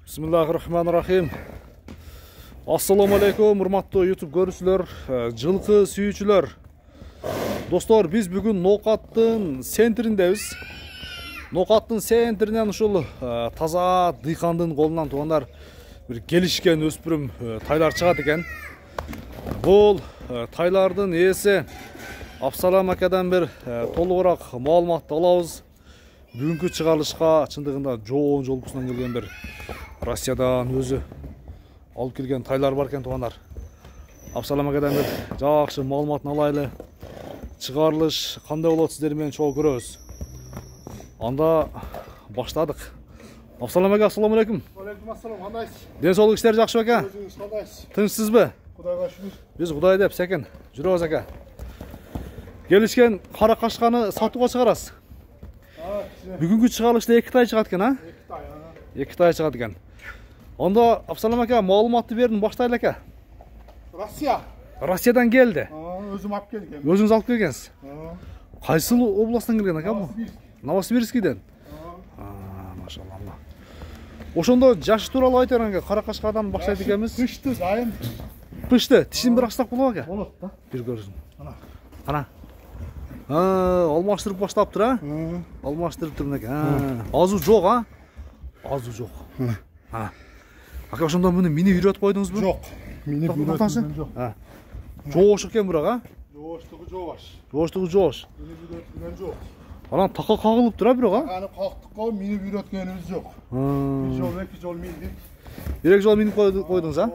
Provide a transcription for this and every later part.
Bismillahirrahmanirrahim. Assalamu alaikum, урматтуу YouTube көрүүчүлөр, жылкы сүйүүчүлөр. Достор, биз бүгүн Ноокаттын центриндебиз. Ноокаттын центринен ушул таза дыйкандын колунан туугандар бир келишкен өспүрүм тайлар чыгат экен. Бул тайлардын ээси Абсалам акадан бир толугураак маалымат алабыз. Бүгүнкү чыгарылышка чындыгында жоон жолкусунан келген бир Россиядан өзү алып келген тайлар бар экен туугандар. Абсалам акадан бир жакшы маалыматын алайлы. Чыгарылыш кандай болот сиздер менен чогуу көрөбүз. Анда баштадык. Абсалам ака, ассаламу алейкум. Алейкум ассалам, кандайсыз? Ден соолук иштери жакшы ака? Өзүңүз кандайсыз? Тынчсызбы? Кудайга шүгүр. Биз Кудай деп секен жүрөбүз ака. Келишкен кара кашканы сатууга чыгарасыз. Бүгүнкү чыгарылышта 2 тай чыгат экен, а? 2 тай, 2 тай чыгат экен. Анда Абсалам ака маалыматты бердим, баштайлы ака. Россиядан келди. Өзүм алып келгем. Өзүңүз алып келгенсиз. Кайсы областтан келген ака бу? Новосибирскийден. Машалла. Ошондо жашы тууралуу айтыр ака, кара кашкадан баштайт экенбиз. Пышты, зайым. Пышты, тишин бир ачсак болот ака? Болот да. Бир көрсүн. Ана. Алмаштырып баштаптыр, а? Алмаштырып тур мынакей. Азуу жок, а? Азуу жок. Ака, ошондо муну мини үйрөтүп койдуңузбу? Жок. Мини үйрөтүлгөн жок. Жоош экен бирок, а? Жооштугу жоош. Жооштугу жоош. Мини үйрөтүлгөн жок. Анан така кагылып тура бирок, а? Аны кактыкка мини үйрөткөнүбүз жок. Бир жол, 2 жол миндик. 1 жол минип койдуңуз, а?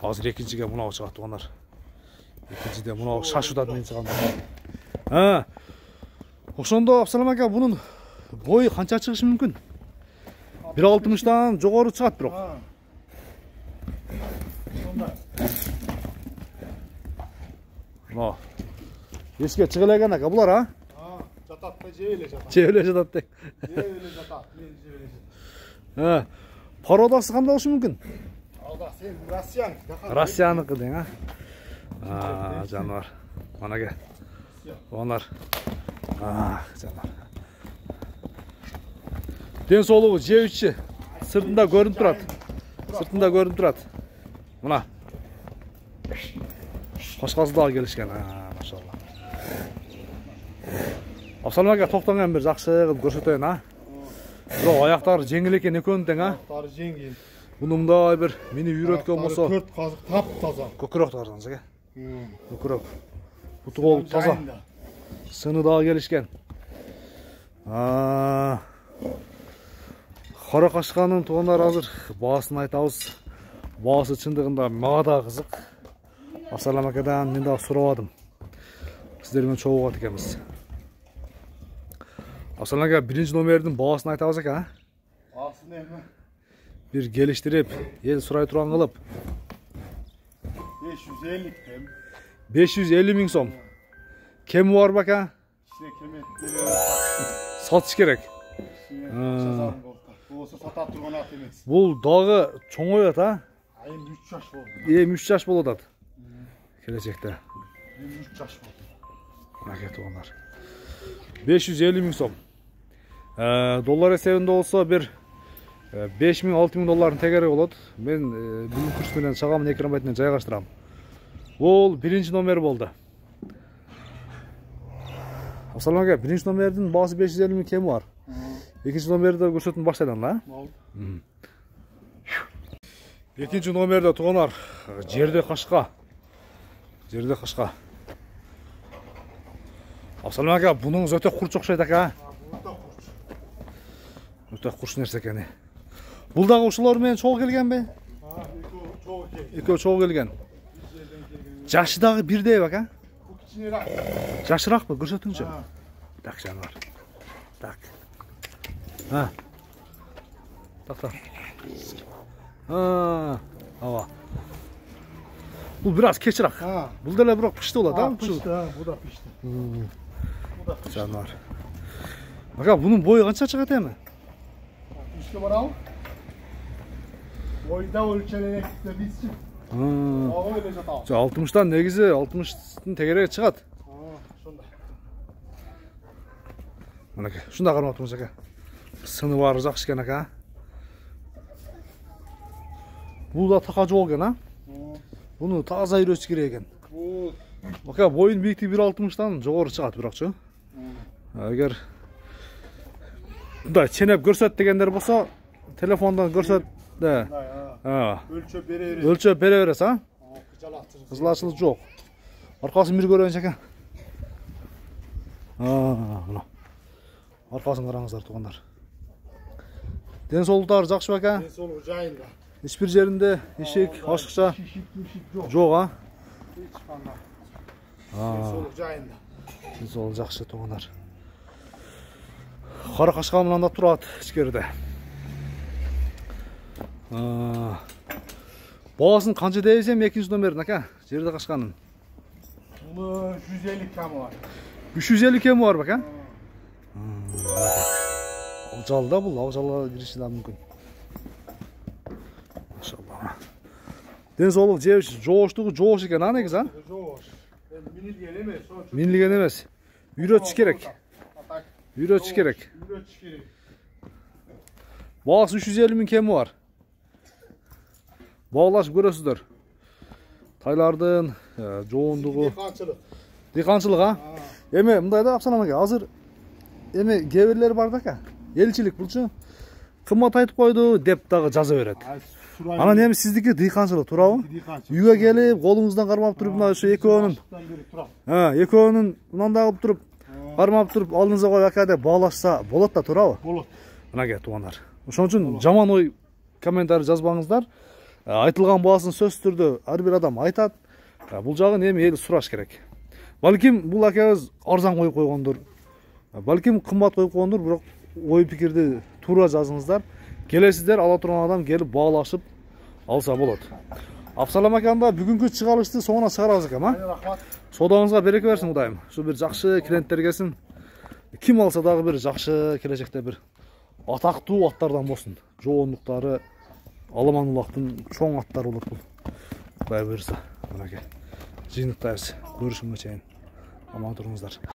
Азыр экинчиге мунау чыгат туугандар. Экинчиде мунау шашуудан мен чыгам. Ошондо Абсалам ака, бунун бою канча чыгышы мүмкүн? 1.60-тан жогору чыгат бирок. Сондай. Мына эске чыга элеген ака булар, а? Жатат да, жебеле жатат. Жебеле жатат деп. Жебеле жатат, мен жебеле жатат. Породасы кандай болушу мүмкүн? Алда сен Россиян. Россияныкы дең, а? Жаныбар. Манага. Онар. Жаныбар. Ден соолугу жебичи. Сыртында көрүнүп турат. Сыртында көрүнүп турат. Мына. Кашкасы дагы келишкен. Машалла. Абсалам ака, токтоңан бир жакшы кылып көрсөтөйүн, а? Бирок аяктары жеңил экен экөөнү тең, а? Аяктары жеңил. Буну мындай бир мени үйрөткөн болсо, 4 казык тап-таза. көкүрөк тараңыз, ака. Көкүрөк. Буту кол таза. Сыны дагы келишкен. Кара кашканын туугандар азыр баасын айтабыз. Баасы чындыгында мага да кызык. Абсалам акадан мен дагы сурабадым. Сиздер менен чогуу болот экенбиз. Абсалам ака, 1 номердин баасын айтабыз ака. Баасын эми бир келиштирип, эл сурай турган кылып. 550 кем. 550 миң сом. Кеми барбы ака? Кичине кемет. Сатыш керек. Болсо сата турган ат эмес. Бул дагы чоңоёт, а? Эми 3 жаш болду. 3 жаш болот атат. Келечекте. Эми 3 жаш болду. Мына туугандар. 550 миң сом. Доллар эсебинде болсо бир 5 миң, 6 миң долларын тегери болот. Мен бүгүн курс менен чыгамын, экран бетине жайгаштырам. Бул 1 номер болду. Абсалам ака, 1 номердин баасы 550 миң кеми бар. 2 номерде көрсөтүн баштайдан, да? Болду. 2 номерде туугандар, жерде кашка. Жерде кашка. Абсалам ака, бунуңуз өтө курч окшойт ака. Өтө курч нерсе экен. Бул дагы ушулар менен чогуу келгенби? Экөө чогуу келген. Жашы дагы бирдей ака? Бул кичинерак. Жашыраакпы? Көрсөтүңчү. Так, жаныбар. Так. Так. Ава. Бул бир аз кечирак. Бул деле бирок пишти болот, а? Пишти, бу да пишти. Бу да пишти. Жаныбар. Ака, бунун бою канча чыгат эми? Пишти барабы? Бойда өлчөлөктө бизчи. Ага эле жатабы. 60-тан негизи 60-тын тегереги чыгат. Ошондой. Мынакей, ушундай кармап турсак. Сыны бары жакшы экен ака. Бул да така жол экен, а? Буну таза үйрөтүш керек экен. Ака, боюн бийликтиги 1.60-тан жогору чыгат бирокчу. Эгер мындай ченеп көрсөт дегендер болсо, телефондон көрсөт. Өлчөп бере берет. Өлчөп бере бересиз, а? Кызылачылык жок. Аркасын бир көрөйүнчү экен. Мына. Аркасын караңыздар туугандар. Ден соолуктары жакшы беке? Ден соолугу жайында. Эч бир жеринде ишик, ашыкча жок, а? Ден соолугу жайында. Ден соолугу жакшы туугандар. Кара кашка менен да турат ичкериде. Баасын канча десем экинчи номерин ака, жерде качканын. Бул 150 кем бар. 350 кем бар беке? Алжалда бул, алжалга кириши да мүмкүн. Машалла. Ден соолук жооштугу жоош экен, а негизи, а? Жоош. Минилген эмес, ошо. Минилген эмес. Үйрөтүш керек. Үйрөтүш керек. Үйрөтүш керек. Баасы 350 миң кеми бар. Баалашып көрөсүздөр. Тайлардын жоондугу. Дыйканчылык, а? Эме мындай да Абсалам ака, азыр эме кебирлер бар да ака. Элчилик булчу кымбат айтып койду деп дагы жаза берет. Анан эми сиздики дыйканчылык туурабы? Үйгө келип, колуңуздан кармап туруп, мына ошо экөөнүн. Экөөнүн мындай кылып туруп, кармап туруп, алдыңызга коюп ака деп баалашса болот да, туурабы? Болот. Мынаке туугандар. Ошон үчүн жаман ой комментарий жазбаңыздар. Айтылган баасын сөзсүз түрдө ар бир адам айтат. Бул жагын эми эл сураш керек. Балким бул акабыз арзан коюп койгондур. Балким кымбат коюп койгондур, бирок ой пикирди туура жазыңыздар. Келесиздер, ала турган адам келип баалашып алса болот. Абсалам аканда бүгүнкү чыгарылышты соңуна чыгарабыз экем, а? Рахмат. Содаңызга береке берсин Кудайым. Ушу бир жакшы клиенттер келсин. Ким алса дагы бир жакшы келечекте бир атактуу аттардан болсун. Жоондуктары Аламан улактын чоң аттары болот бул. Кудай буйрса, мынаке. Жыйынтайбыз. Көрүшүнгө чейин. Аман туруңуздар.